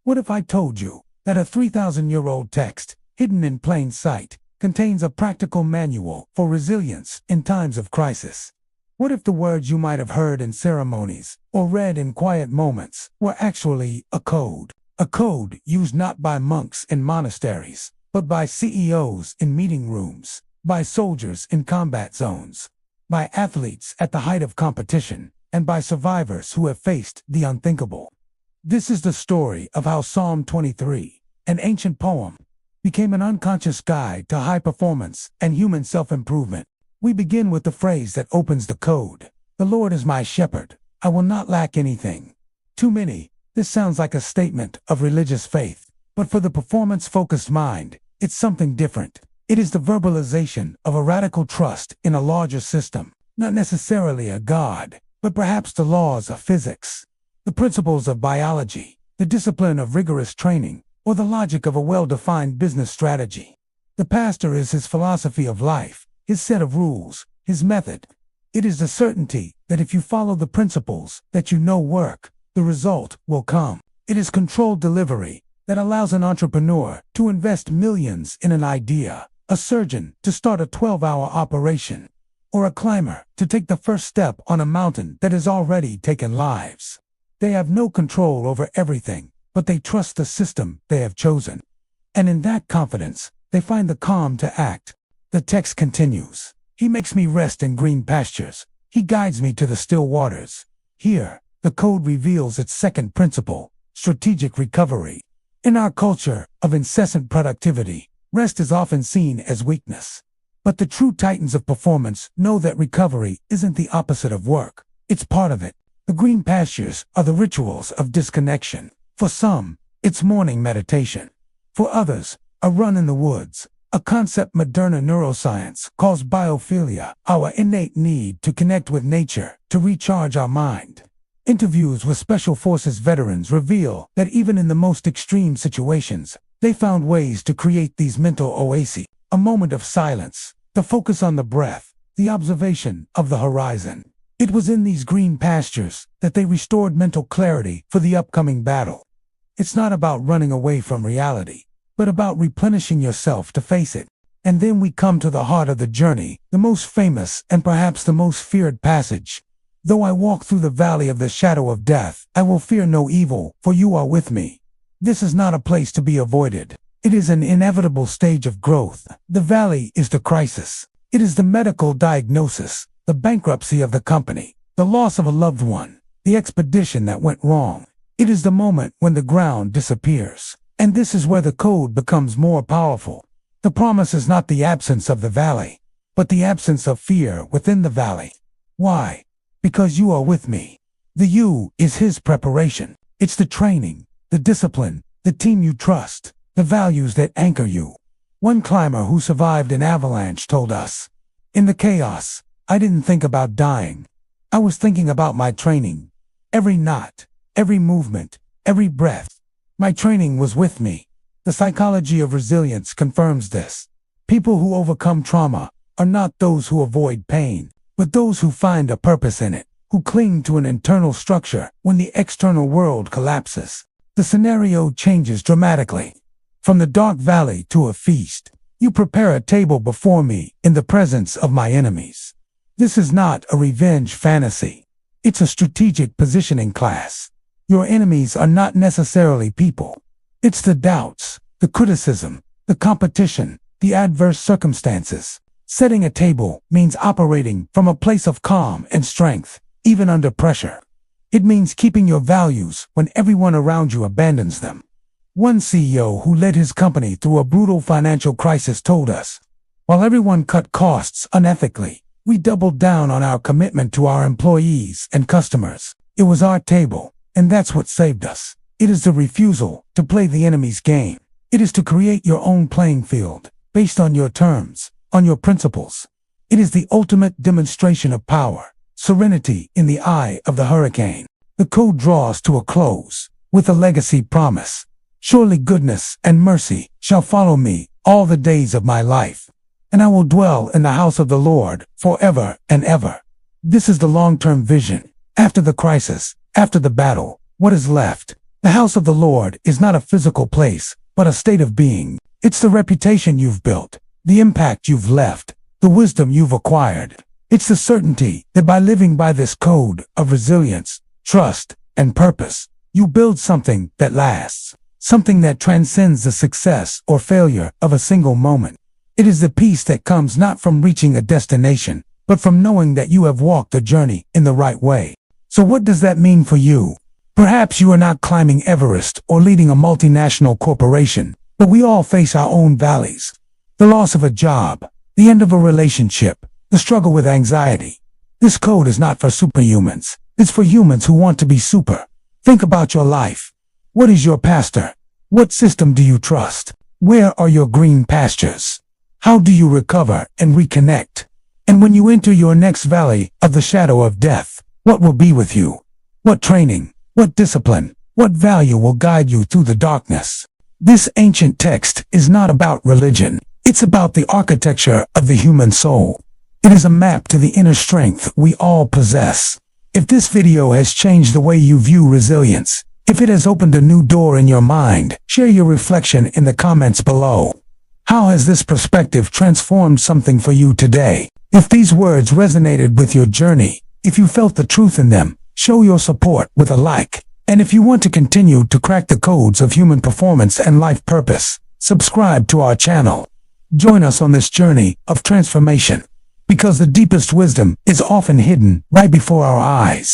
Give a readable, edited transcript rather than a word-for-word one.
What if I told you that a 3,000-year-old text, hidden in plain sight, contains a practical manual for resilience in times of crisis? What if the words you might have heard in ceremonies or read in quiet moments were actually a code? A code used not by monks in monasteries, but by CEOs in meeting rooms, by soldiers in combat zones, by athletes at the height of competition, and by survivors who have faced the unthinkable. This is the story of how Psalm 23, an ancient poem, became an unconscious guide to high performance and human self-improvement. We begin with the phrase that opens the code. "The Lord is my shepherd, I will not lack anything." To many, this sounds like a statement of religious faith, but for the performance-focused mind, it's something different. It is the verbalization of a radical trust in a larger system, not necessarily a God, but perhaps the laws of physics, the principles of biology, the discipline of rigorous training, or the logic of a well-defined business strategy. The pastor is his philosophy of life, his set of rules, his method. It is the certainty that if you follow the principles that you know work, the result will come. It is controlled delivery that allows an entrepreneur to invest millions in an idea, a surgeon to start a 12-hour operation, or a climber to take the first step on a mountain that has already taken lives. They have no control over everything, but they trust the system they have chosen. And in that confidence, they find the calm to act. The text continues. "He makes me rest in green pastures. He guides me to the still waters." Here, the code reveals its second principle, strategic recovery. In our culture of incessant productivity, rest is often seen as weakness. But the true titans of performance know that recovery isn't the opposite of work. It's part of it. The green pastures are the rituals of disconnection. For some, it's morning meditation. For others, a run in the woods, a concept Moderna neuroscience calls biophilia, our innate need to connect with nature, to recharge our mind. Interviews with Special Forces veterans reveal that even in the most extreme situations, they found ways to create these mental oases, a moment of silence, the focus on the breath, the observation of the horizon. It was in these green pastures that they restored mental clarity for the upcoming battle. It's not about running away from reality, but about replenishing yourself to face it. And then we come to the heart of the journey, the most famous and perhaps the most feared passage. "Though I walk through the valley of the shadow of death, I will fear no evil, for you are with me." This is not a place to be avoided. It is an inevitable stage of growth. The valley is the crisis. It is the medical diagnosis, the bankruptcy of the company, the loss of a loved one, the expedition that went wrong. It is the moment when the ground disappears. And this is where the code becomes more powerful. The promise is not the absence of the valley, but the absence of fear within the valley. Why? Because you are with me. The you is his preparation. It's the training, the discipline, the team you trust, the values that anchor you. One climber who survived an avalanche told us, "In the chaos, I didn't think about dying. I was thinking about my training. Every knot, every movement, every breath. My training was with me." The psychology of resilience confirms this. People who overcome trauma are not those who avoid pain, but those who find a purpose in it, who cling to an internal structure when the external world collapses. The scenario changes dramatically. From the dark valley to a feast. "You prepare a table before me in the presence of my enemies." This is not a revenge fantasy. It's a strategic positioning class. Your enemies are not necessarily people. It's the doubts, the criticism, the competition, the adverse circumstances. Setting a table means operating from a place of calm and strength, even under pressure. It means keeping your values when everyone around you abandons them. One CEO who led his company through a brutal financial crisis told us, "While everyone cut costs unethically, we doubled down on our commitment to our employees and customers. It was our table, and that's what saved us." It is the refusal to play the enemy's game. It is to create your own playing field, based on your terms, on your principles. It is the ultimate demonstration of power, serenity in the eye of the hurricane. The code draws to a close, with a legacy promise. "Surely goodness and mercy shall follow me all the days of my life, and I will dwell in the house of the Lord forever and ever." This is the long-term vision. After the crisis, after the battle, what is left? The house of the Lord is not a physical place, but a state of being. It's the reputation you've built, the impact you've left, the wisdom you've acquired. It's the certainty that by living by this code of resilience, trust, and purpose, you build something that lasts, something that transcends the success or failure of a single moment. It is the peace that comes not from reaching a destination, but from knowing that you have walked the journey in the right way. So what does that mean for you? Perhaps you are not climbing Everest or leading a multinational corporation, but we all face our own valleys. The loss of a job, the end of a relationship, the struggle with anxiety. This code is not for superhumans. It's for humans who want to be super. Think about your life. What is your pastor? What system do you trust? Where are your green pastures? How do you recover and reconnect? And when you enter your next valley of the shadow of death, what will be with you? What training, what discipline, what value will guide you through the darkness? This ancient text is not about religion. It's about the architecture of the human soul. It is a map to the inner strength we all possess. If this video has changed the way you view resilience, if it has opened a new door in your mind, share your reflection in the comments below. How has this perspective transformed something for you today? If these words resonated with your journey, if you felt the truth in them, show your support with a like. And if you want to continue to crack the codes of human performance and life purpose, subscribe to our channel. Join us on this journey of transformation, because the deepest wisdom is often hidden right before our eyes.